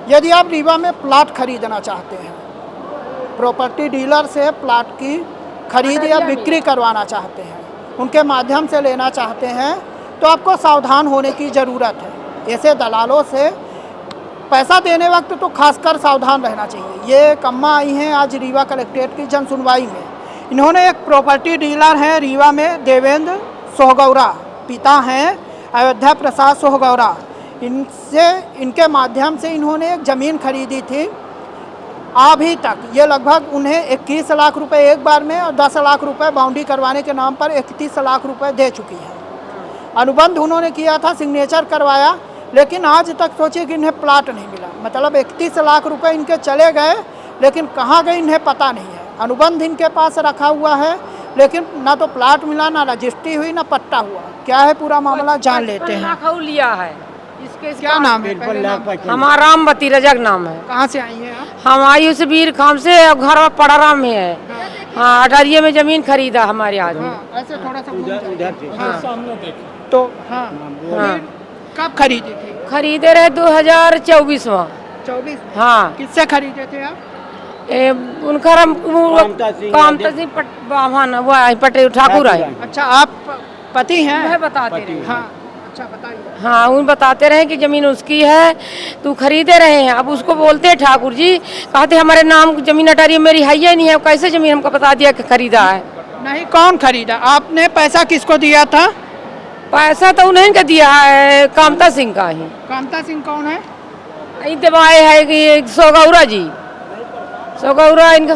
यदि आप रीवा में प्लाट खरीदना चाहते हैं, प्रॉपर्टी डीलर से प्लाट की खरीद या बिक्री करवाना चाहते हैं, उनके माध्यम से लेना चाहते हैं, तो आपको सावधान होने की ज़रूरत है। ऐसे दलालों से पैसा देने वक्त तो खासकर सावधान रहना चाहिए। ये एक अम्मा आई हैं आज रीवा कलेक्ट्रेट की जन सुनवाई में। इन्होंने एक प्रॉपर्टी डीलर है रीवा में, देवेंद्र सोहगौरा, पिता हैं अयोध्या प्रसाद सोहगौरा। इनके माध्यम से इन्होंने एक ज़मीन खरीदी थी। अभी तक ये लगभग उन्हें 21 लाख रुपए एक बार में और 10 लाख रुपए बाउंड्री करवाने के नाम पर 31 लाख रुपए दे चुकी है। अनुबंध उन्होंने किया था, सिग्नेचर करवाया, लेकिन आज तक सोचिए कि इन्हें प्लाट नहीं मिला। मतलब 31 लाख रुपए इनके चले गए, लेकिन कहाँ गए इन्हें पता नहीं है। अनुबंध इनके पास रखा हुआ है, लेकिन ना तो प्लाट मिला, ना रजिस्ट्री हुई, ना पट्टा हुआ। क्या है पूरा मामला जान लेते हैं। लिया है इसके क्या नाम है? हमारा रामवती रजक नाम है। कहाँ से आई हैं आप? हम आई उस वीर खाम से, घर पड़ाराम में है। हाँ, अटारिया में जमीन खरीदा हमारे आदमी। ऐसे थोड़ा सा उधर सामने देखिए। तो हाँ, कब खरीदी थी? खरीदे रहे 2024 में। 24? हाँ। किससे खरीदे थे आप? उनका कामता सिंह पटेल ठाकुर है। अच्छा, आप पति हैं? वह बताते रहे। हाँ, अच्छा बताइए। हाँ, उन बताते रहे कि जमीन उसकी है, तू खरीदे रहे हैं। अब उसको बोलते हैं ठाकुर जी, कहते हमारे नाम जमीन अटारी मेरी है ही नहीं है, कैसे जमीन हमको बता दिया कि खरीदा है। नहीं, कौन खरीदा? आपने पैसा किसको दिया था? पैसा तो उन्हें का दिया है, कामता सिंह का ही। कामता सिंह कौन है? दबाए है कि सोगौरा जी, सोगौरा इनका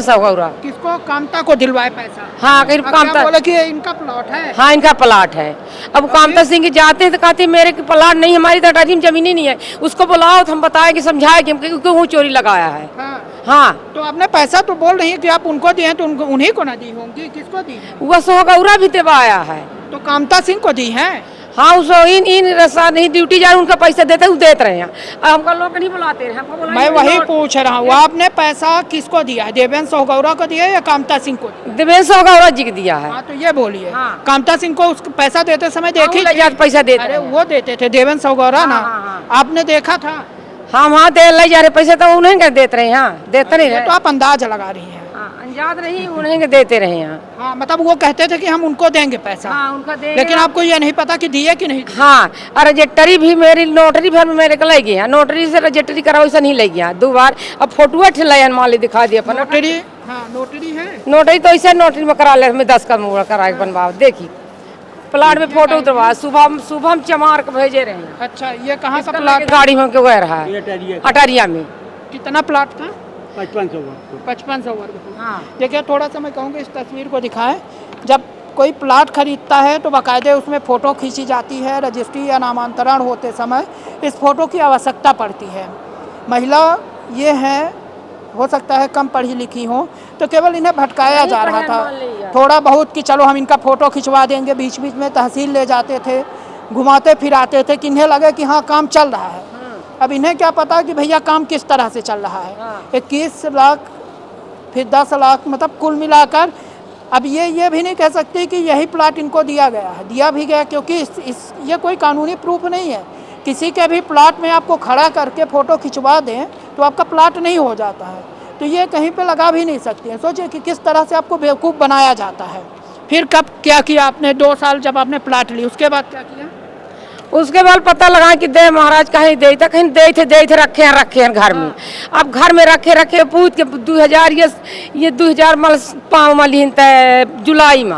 सोगौरा। किसको? कामता को दिलवाए पैसा? हाँ, कहीं कामता बोले कि इनका प्लॉट है। हाँ, इनका प्लाट है। अब कामता सिंह के जाते हैं तो कहते हैं मेरे प्लाट नहीं, हमारी तो अटारी में जमीन ही नहीं है। उसको बुलाओ तो हम बताए कि समझाए कि क्यों चोरी लगाया है। हाँ। हाँ, तो आपने पैसा तो बोल रही है कि आप उनको दिए हैं, तो उन्हीं को ना दी होंगी, किसको दी? वह सोहगौरा भी दबाया है। तो कामता सिंह को दी है? हाँ, उस इन रसा नहीं ड्यूटी जा उनका पैसा देते देते रहे हैं। हमको लोग नहीं बुलाते हैं, हमको मैं वही पूछ रहा हूँ, आपने पैसा किसको दिया है? देवेंद्र सोहगौरा को दिया है या कामता सिंह को? देवेंद्र सोहगौरा जी को दिया है। हाँ, तो ये बोलिए। हाँ। कामता सिंह को उसको पैसा देते समय देखी? पैसा देते। अरे वो देते थे देवेंद्र सोहगौरा ना? आपने देखा था? हाँ, वहाँ दे ले जा रहे पैसे तो उन्हें क्या देते रहे। हाँ, देते नहीं रहे। तो आप अंदाज लगा रही हैं। अंदाज नहीं, उन्हें के देते रहे हैं। हाँ, मतलब वो कहते थे कि हम उनको देंगे पैसा। हाँ, उनका देंगे। लेकिन आपको ये नहीं पता कि दिए कि नहीं दिए? हाँ, और रजिस्ट्री भी मेरी नोटरी भर में मेरे को ले गया, नोटरी से रजिस्ट्री करा वैसा नहीं ले गया 2 बार। अब फोटो ठेला मान ली दिखा दिया अपन। नोटरी? हाँ, नोटरी है। नोटरी तो ऐसे नोटरी में करा ले, हमें 10 का मुहर करा के बनवाओ। देखी प्लाट में फोटो उतरवा, शुभम चमार को भेजे रहे हैं। अच्छा, ये कहाँ का प्लाट? गाड़ी में क्यों गया रहा है अटारिया में। कितना प्लाट था? 5500 वर्ग फुट। हाँ। देखिए, थोड़ा सा मैं कहूँगा इस तस्वीर को दिखाएं। जब कोई प्लाट खरीदता है तो बाकायदे उसमें फ़ोटो खींची जाती है। रजिस्ट्री या नामांतरण होते समय इस फ़ोटो की आवश्यकता पड़ती है। महिला ये हैं, हो सकता है कम पढ़ी लिखी हो, तो केवल इन्हें भटकाया जा रहा था थोड़ा बहुत कि चलो हम इनका फ़ोटो खिंचवा देंगे। बीच बीच में तहसील ले जाते थे, घुमाते फिराते थे कि इन्हें लगे कि हाँ काम चल रहा है। अब इन्हें क्या पता कि भैया काम किस तरह से चल रहा है। 21 लाख फिर 10 लाख, मतलब कुल मिलाकर अब ये भी नहीं कह सकती कि यही प्लाट इनको दिया गया है। दिया भी गया क्योंकि ये कोई कानूनी प्रूफ नहीं है। किसी के भी प्लाट में आपको खड़ा करके फ़ोटो खिंचवा दें तो आपका प्लाट नहीं हो जाता है। तो ये कहीं पे लगा भी नहीं सकती हैं। सोचिए कि किस तरह से आपको बेवकूफ़ बनाया जाता है। फिर कब क्या किया आपने? 2 साल जब आपने प्लाट ली, उसके बाद क्या किया? उसके बाद पता लगा कि दे महाराज कहीं दे था, कहीं दे थे रखे हैं घर में। अब घर में रखे पूछ के 2000 ये 2000 जुलाई में।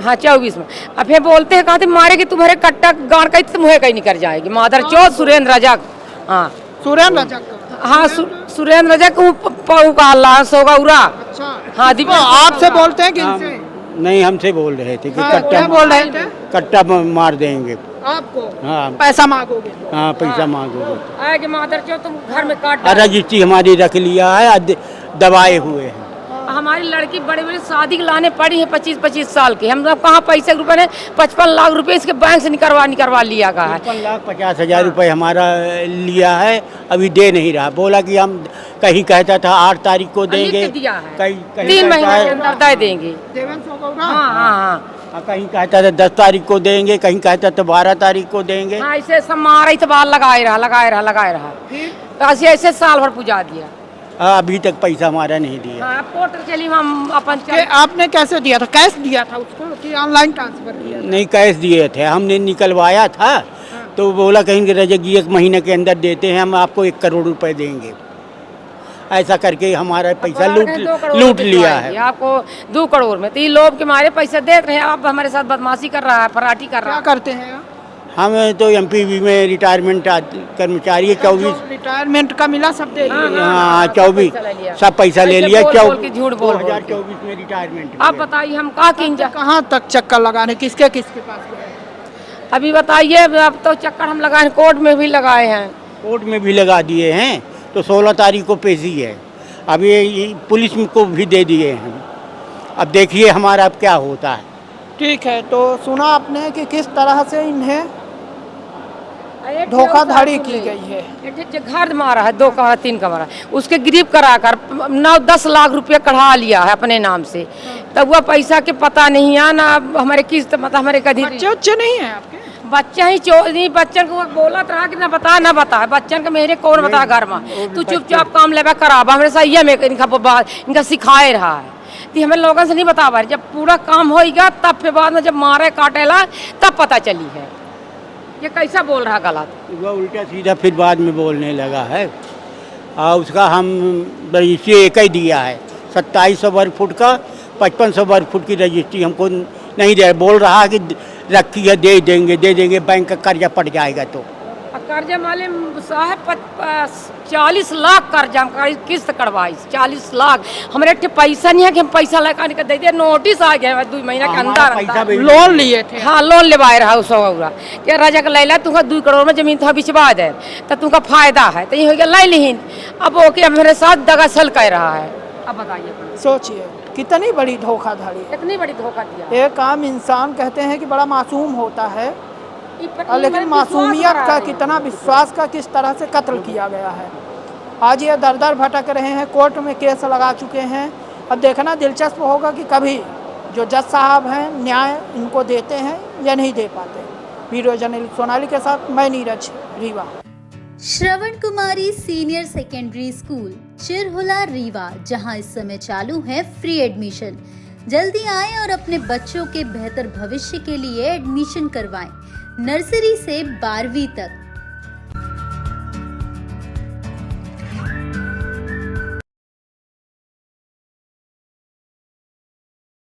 हाँ, 24 में। अब फिर बोलते हैं कहते मारे कि तुम्हारे कट्टा गाड़ का मुँह कहीं निकल जाएगी। मादर चौथ सुरेंद्र रजक। हाँ, सुरेंद्र रजक। हाँ, सुरेंद्र रजक का सोगौरा। अच्छा। हाँ, आपसे बोलते हैं कि इनसे? नहीं, हमसे बोल रहे थे कि कट्टा बोल रहे थे, कट्टा मार देंगे आपको। हाँ, पैसा मांगोगे? हाँ, पैसा मांगोगे। आएगी मादर चौथ, तुम घर में काट। रजिस्ट्री हमारी रख लिया है, दबाए हुए हैं। हमारी लड़की बड़े बड़े शादी के लाने पड़ी है 25-25 साल की। हम लोग कहाँ पैसे रुपए ने 55 लाख रुपए इसके बैंक से निकलवा लिया गया है। 55,50,000 रुपए हमारा लिया है, अभी दे नहीं रहा। बोला कि हम कहीं कहता था 8 तारीख को देंगे, दिया है। कहीं 3 महीने के अंदर दे देंगे। देवेंद्र सोगौरा? हाँ हाँ हाँ। कहीं कहता था 10 तारीख को देंगे, कहीं कहता था 12 तारीख को देंगे। हाँ ऐसे सब मारा इतबार लगाए रहा ऐसे ऐसे साल भर पुजा दिया। अभी तक पैसा हमारा नहीं दिया। हाँ कोर्ट चली हम अपन कि आपने कैसे दिया था? कैश दिया था उसको कि ऑनलाइन ट्रांसफर किया था? नहीं, कैश दिए थे, हमने निकलवाया था। तो बोला कहीं रजगी 1 महीने के अंदर देते हैं, हम आपको 1 करोड़ रुपए देंगे। ऐसा करके हमारा पैसा लूट लिया है। आपको 2 करोड़ में, तो ये लोभ के मारे पैसे दे रहे हैं। आप हमारे साथ बदमाशी कर रहा है, फराटी कर रहा क्या है। करते हैं आप? हम तो एमपीवी में रिटायरमेंट कर्मचारी है। 24 रिटायरमेंट का मिला सब दे दिया। हाँ 24 सब पैसा ले लिया। झूठ बोल 2024 में रिटायरमेंट। आप बताइए हम कहाँ किंजा कहाँ तक चक्कर लगाने, किसके किसके पास गए? अभी बताइए। अब तो चक्कर हम लगाए, कोर्ट में भी लगाए हैं। कोर्ट में भी लगा दिए हैं। तो 16 तारीख को पेशी है। अब ये पुलिस को भी दे दिए हैं। अब देखिए हमारा अब क्या होता है। ठीक है, तो सुना आपने कि किस तरह से इन्हें धोखाधड़ी की गई है। एक घर मारा है, 2 कमरा 3 कमरा, उसके गिरीफ कराकर 9-10 लाख रुपया कढ़ा लिया है अपने नाम से। तब वह पैसा के पता नहीं है ना हमारे किस्त, मतलब हमारे कभी बच्चे नहीं है आपके? बच्चा ही नहीं, बच्चन को बोला था कि ना बता बच्चन का मेरे कौन बता घर में। तू चुपचाप काम लेवा कराबा हमारे सही में इनका सिखाए रहा है। तो हमें लोगों से नहीं बतावा। जब पूरा काम होगा तब फिर बाद में जब मारे काटेला तब पता चली है ये कैसा बोल रहा गलत। वह उल्टा सीधा फिर बाद में बोलने लगा है। उसका हम रजिस्ट्री एक ही दिया है, 2700 वर्ग फुट का, 5500 वर्ग फुट की रजिस्ट्री हमको नहीं दे। बोल रहा कि रखी है, दे देंगे, बैंक का कर्जा पड़ जाएगा। तो कर्जा माले साहब 40 लाख कर्जा किस्त करवाई, 40 लाख। हमारे पैसा नहीं है कि हम पैसा लगा के दे दिए। नोटिस आ गया 2 महीना के अंदर। लोन लिए थे? हाँ लोन लेवाए रहा उस क्या राजा का लैला तुमका 2 करोड़ में जमीन था बिचवा दे तो तुमका फायदा है। तो ये हो गया लै लिहीन। अब ओके मेरे साथ दगासल कर रहा है। अब बताइए सोचिए कितनी बड़ी धोखाधड़ी, कितनी बड़ी धोखा दिया। एक आम इंसान कहते हैं कि बड़ा मासूम होता है, लेकिन मासूमियत का कितना विश्वास का किस तरह से कत्ल किया गया है। आज ये दर दर भटक रहे हैं, कोर्ट में केस लगा चुके हैं। अब देखना दिलचस्प होगा कि कभी जो जज साहब हैं न्याय इनको देते हैं या नहीं दे पाते। वीडियो जर्नलिस्ट सोनाली के साथ मैं नीरज रीवा। श्रवण कुमारी senior secondary school Chirhula Rewa, जहां इस समय चालू है फ्री एडमिशन। जल्दी आएं और अपने बच्चों के बेहतर भविष्य के लिए एडमिशन करवाएं। नर्सरी से 12वीं तक